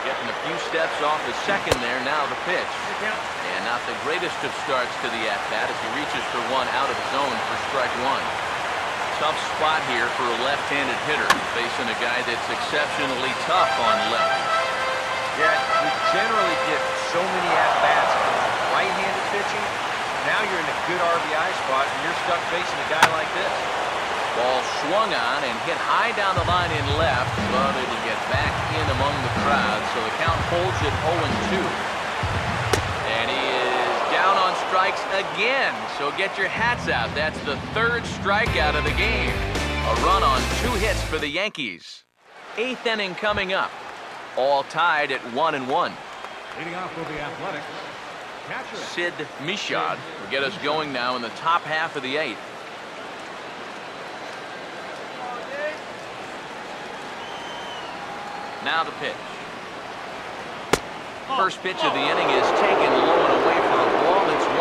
Getting a few steps off the second there, now the pitch. And not the greatest of starts to the at-bat as he reaches for 1 out of the zone for strike 1. Tough spot here for a left-handed hitter, facing a guy that's exceptionally tough on left. Yeah, you generally get so many at-bats from right-handed pitching. Now you're in a good RBI spot, and you're stuck facing a guy like this. Ball swung on and hit high down the line in left, but it'll get back in among the crowd, so the count holds at 0-2. And he is strikes again, so get your hats out. That's the third strikeout of the game. A run on 2 hits for the Yankees. 8th inning coming up. All tied at 1-1. Leading off will be Athletics. Catcher. Sid Michaud will get us going now in the top half of the 8th. Now the pitch. First pitch of the inning is taken low and away for a ball. It's 1-0.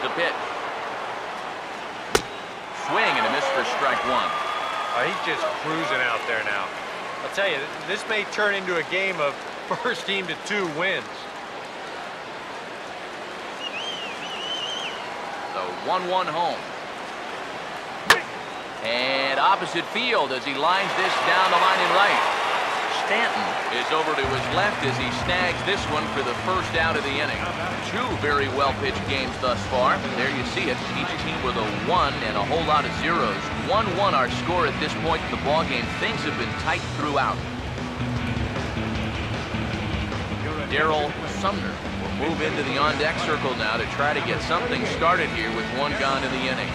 The pitch. Swing and a miss for strike 1. He's just cruising out there now. I'll tell you, this may turn into a game of first team to 2 wins. The 1-1 home. And opposite field as he lines this down the line in right. Stanton is over to his left as he snags this one for the first out of the inning. 2 very well-pitched games thus far. There you see it. Each team with a 1 and a whole lot of zeros. 1-1 our score at this point in the ballgame. Things have been tight throughout. Darryl Sumner will move into the on-deck circle now to try to get something started here with 1 gone in the inning.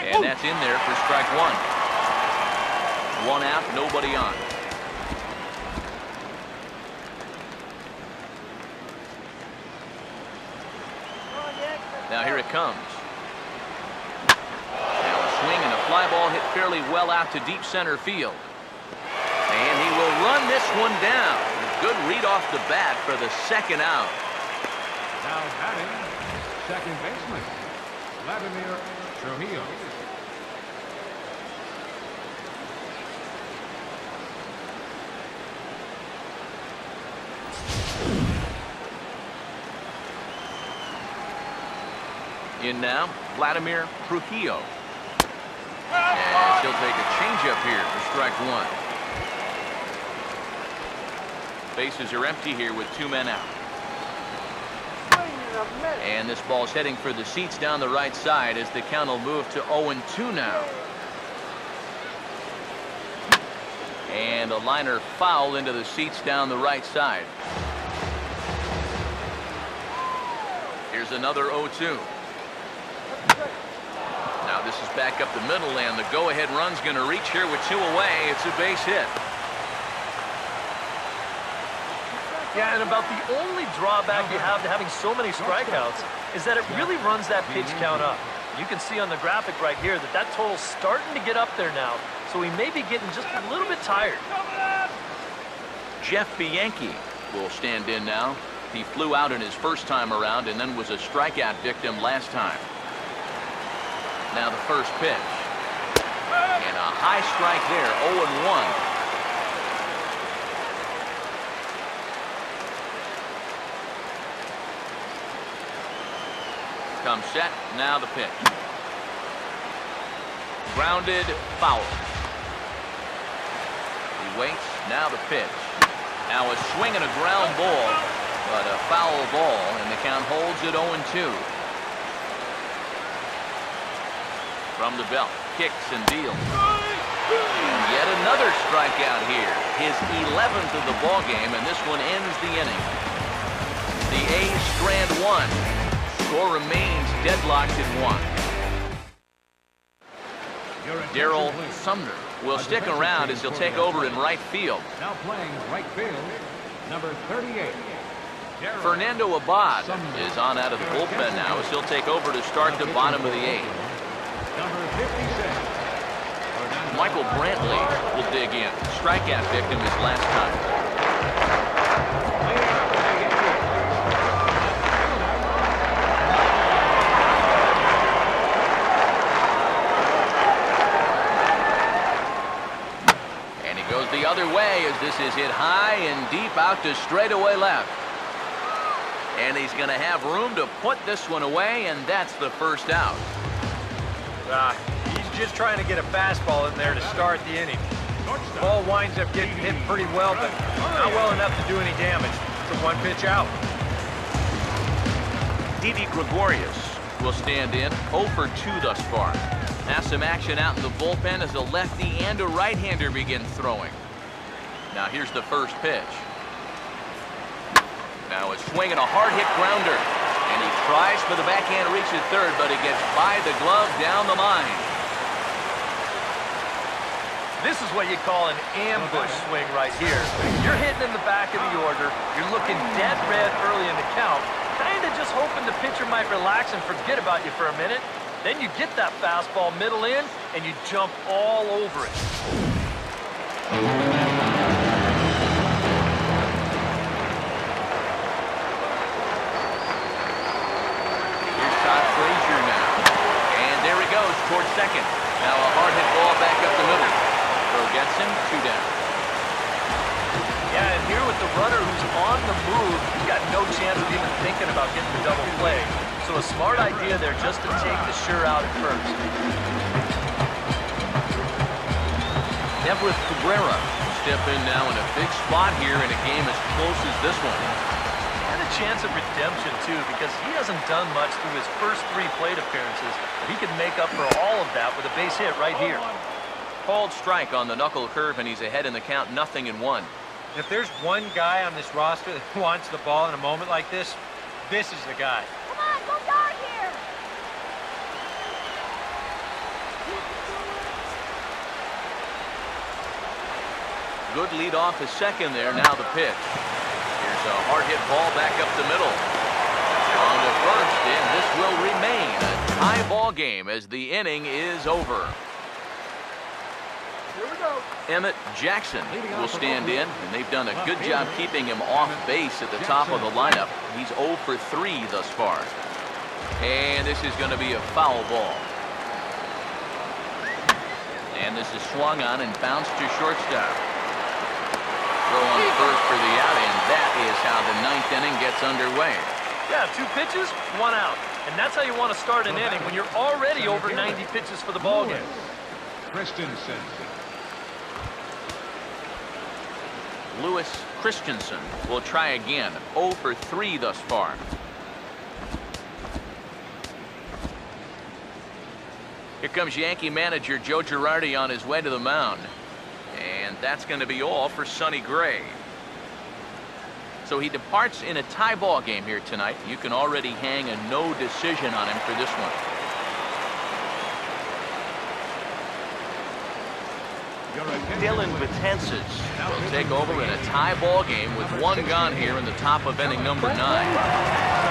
And that's in there for strike 1. 1 out, nobody on. Now here it comes. Now a swing and a fly ball hit fairly well out to deep center field. And he will run this one down. A good read off the bat for the 2nd out. Now batting, second baseman, Vladimir Trujillo. In now, Vladimir Trujillo. And he'll take a changeup here for strike 1. Bases are empty here with 2 men out. And this ball's heading for the seats down the right side as the count will move to 0-2 now. And a liner foul into the seats down the right side. Here's another 0-2. Now this is back up the middle, and the go-ahead run's going to reach here with 2 away. It's a base hit. Yeah, and about the only drawback you have to having so many strikeouts is that it really runs that pitch count up. You can see on the graphic right here that that total's starting to get up there now, so he may be getting just a little bit tired. Jeff Bianchi will stand in now. He flew out in his first time around and then was a strikeout victim last time. Now the first pitch. And a high strike there, 0-1. Comes set, now the pitch. Grounded, foul. He waits, now the pitch. Now a swing and a ground ball, but a foul ball, and the count holds at 0-2. From the belt, kicks and deals. And yet another strikeout here. His 11th of the ball game, and this one ends the inning. The A's strand 1. Score remains deadlocked at 1. Darryl Sumner will stick around as he'll take over in right field. Now playing right field, number 38. Fernando Abad is on out of the bullpen now as he'll take over to start the bottom of the 8th. Number 56. Michael Brantley will dig in. Strikeout victim his last time. The other way as this is hit high and deep out to straightaway left. And he's going to have room to put this one away, and that's the first out. He's just trying to get a fastball in there to start the inning. Ball winds up getting hit pretty well, but not well enough to do any damage. It's a 1 pitch out. Didi Gregorius will stand in, 0 for 2 thus far. Now some action out in the bullpen as a lefty and a right-hander begin throwing. Now here's the first pitch. Now a swing and a hard hit grounder. And he tries for the backhand reach at third, but he gets by the glove down the line. This is what you call an ambush swing right here. You're hitting in the back of the order. You're looking dead red early in the count. Kind of just hoping the pitcher might relax and forget about you for a minute. Then you get that fastball middle in, and you jump all over it. Here's Todd Frazier now. And there he goes towards second. Now a hard hit ball back up the middle. Throw gets him, 2 down. Yeah, and here with the runner who's on the move, he's got no chance of even thinking about getting the double play. So a smart idea there just to take the sure out at first. Everett Cabrera step in now in a big spot here in a game as close as this one. And a chance at redemption, too, because he hasn't done much through his first 3 plate appearances. But he can make up for all of that with a base hit right here. Called strike on the knuckle curve, and he's ahead in the count, 0-1. If there's one guy on this roster that wants the ball in a moment like this, this is the guy. Come on, go dog here! Good lead off his second there. Now the pitch. Here's a hard hit ball back up the middle. On to first, and this will remain a tie ball game as the inning is over. Here we go. Emmett Jackson will stand in, and they've done a good job keeping him off base at the top of the lineup. He's 0 for 3 thus far. And this is going to be a foul ball. And this is swung on and bounced to shortstop. Throw on first for the out, and that is how the 9th inning gets underway. Yeah, 2 pitches, 1 out. And that's how you want to start an inning when you're already over 90 pitches for the ballgame. Christensen. Lewis Christensen will try again. 0 for 3 thus far. Here comes Yankee manager Joe Girardi on his way to the mound. And that's going to be all for Sonny Gray. So he departs in a tie ball game here tonight. You can already hang a no decision on him for this one. Dylan Betances will take over in a tie ball game with 1 gone here in the top of inning number 9.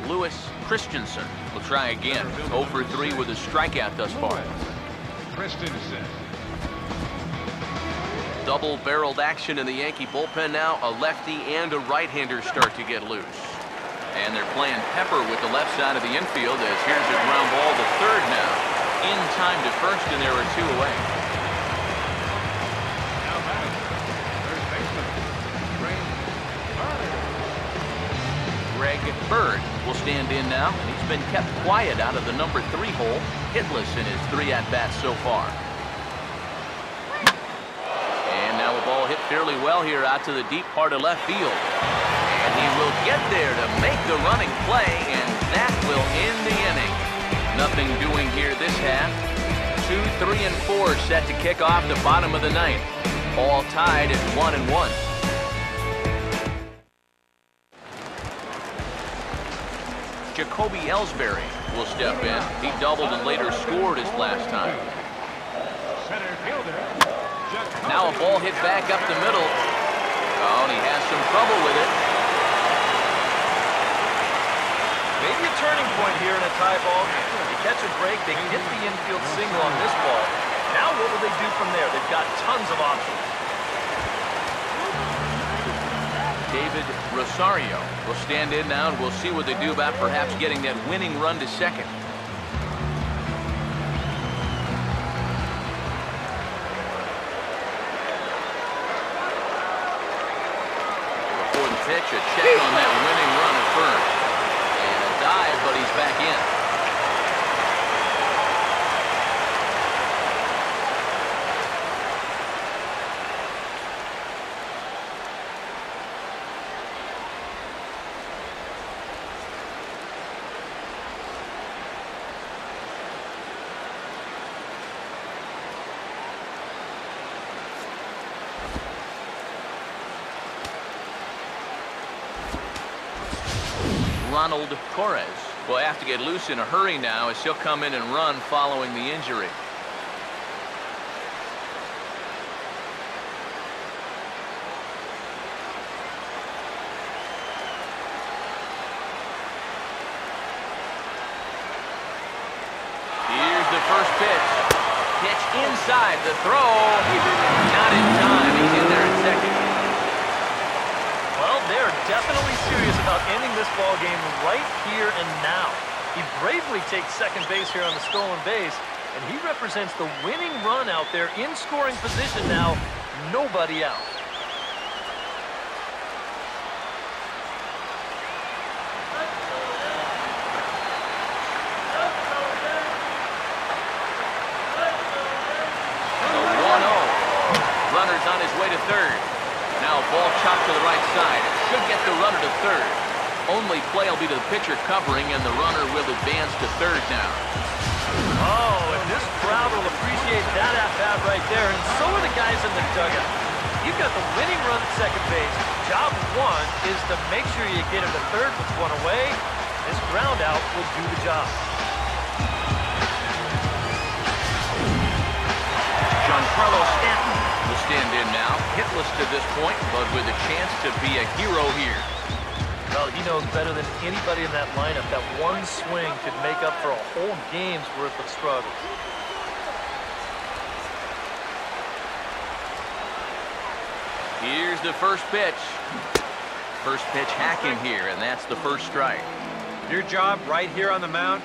Lewis Christensen will try again. 0 for 3 with a strikeout thus far. Christensen. Double-barreled action in the Yankee bullpen now. A lefty and a right-hander start to get loose. And they're playing pepper with the left side of the infield as here's a ground ball to third now. In time to first, and there are 2 away. Now batting. Third baseman. Greg Bird will stand in now. He's been kept quiet out of the number 3 hole, hitless in his 3 at-bats so far. And now a ball hit fairly well here out to the deep part of left field. And he will get there to make the running play, and that will end the inning. Nothing doing here this half. 2, 3, and 4 set to kick off the bottom of the 9th. All tied at 1-1. Jacoby Ellsbury will step in. He doubled and later scored his last time. Center fielder. Now a ball hit back up the middle. Oh, and he has some trouble with it. Maybe a turning point here in a tie ball game. They catch a break, they can hit the infield single on this ball. Now what will they do from there? They've got tons of options. David Rosario will stand in now, and we'll see what they do about perhaps getting that winning run to second. Before the pitch, a check on that winning run at first. And a dive, but he's back in. Ronald Torres will have to get loose in a hurry now as he'll come in and run following the injury. Here's the first pitch. Pitch inside, the throw. Not in time. He's in there in second. Well, they're definitely serious about ending this ball game right here and now. He bravely takes second base here on the stolen base, and he represents the winning run out there in scoring position now. Nobody out. The 1-0. Runner's on his way to third. Now a ball chopped to the right side. It should get the runner to third. Only play will be to the pitcher covering, and the runner will advance to third now. Oh, and this crowd will appreciate that at-bat right there, and so are the guys in the dugout. You've got the winning run at second base. Job one is to make sure you get him to third with one away. This ground out will do the job. Giancarlo Stanton will stand in now, hitless to this point, but with a chance to be a hero here. Well, he knows better than anybody in that lineup that one swing could make up for a whole game's worth of struggles. Here's the first pitch. First pitch hacking here, and that's the first strike. Your job right here on the mound,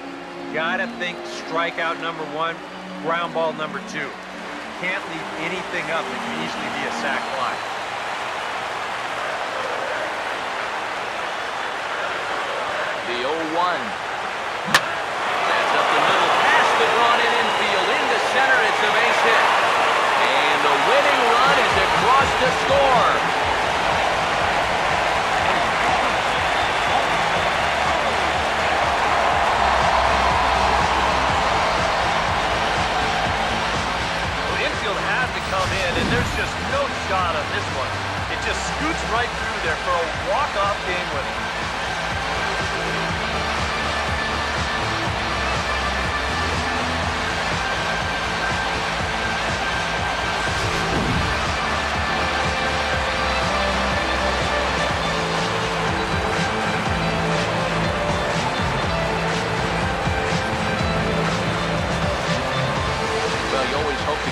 gotta think strikeout number one, ground ball number two. Can't leave anything up that could easily be a sac fly. The 0-1. That's up the middle, past the drawn in infield, into center, it's a base hit. And the winning run is across to score. Come in, and there's just no shot on this one. It just scoots right through there for a walk-off game winner.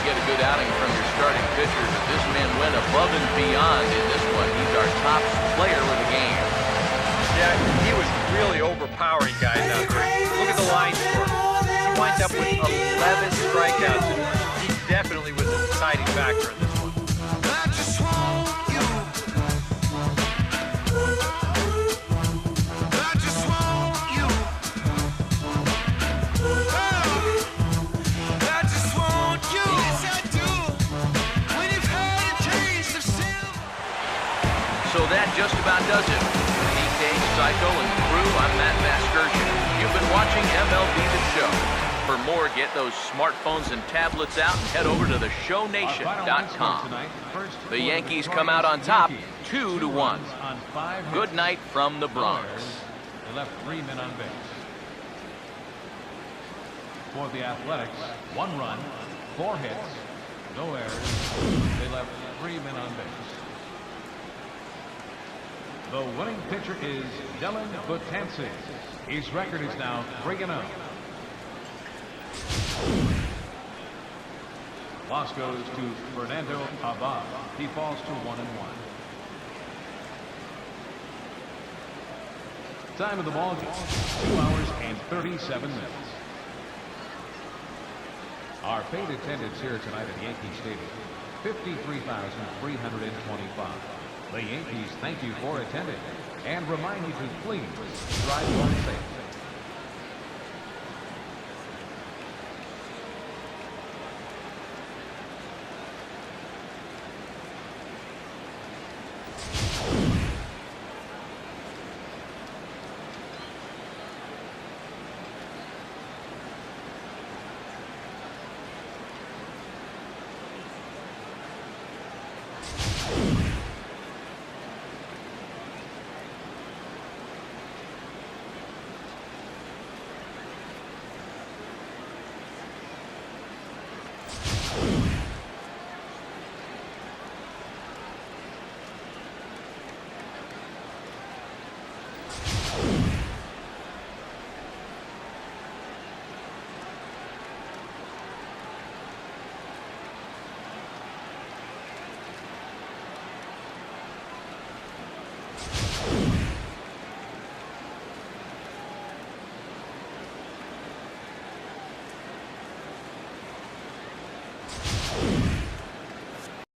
Get a good outing from your starting pitcher, but this man went above and beyond in this one. He's our top player of the game. Yeah, he was really overpowering guys out there. Look at the line score. He winds up with 11 strikeouts, and he definitely was a deciding factor in this one. I just want you. I just want you. I just want you. Yes, I do. When you've had a taste of silver. So that just about does it. PK, Psycho, and crew, I'm Matt Vasgersian. You've been watching MLB The Show. For more, get those smartphones and tablets out and head over to theshownation.com. The Yankees come out on top, 2-1. Good night from the Bronx. They left 3 men on base. For the Athletics, 1 run, 4 hits, no errors. They left 3 men on base. The winning pitcher is Dylan Betances. His record is now 3-0. Loss goes to Fernando Abad. He falls to 1-1. Time of the ball game, 2 hours and 37 minutes. Our paid attendance here tonight at Yankee Stadium, 53,325. The Yankees thank you for attending and remind you to please drive home safe.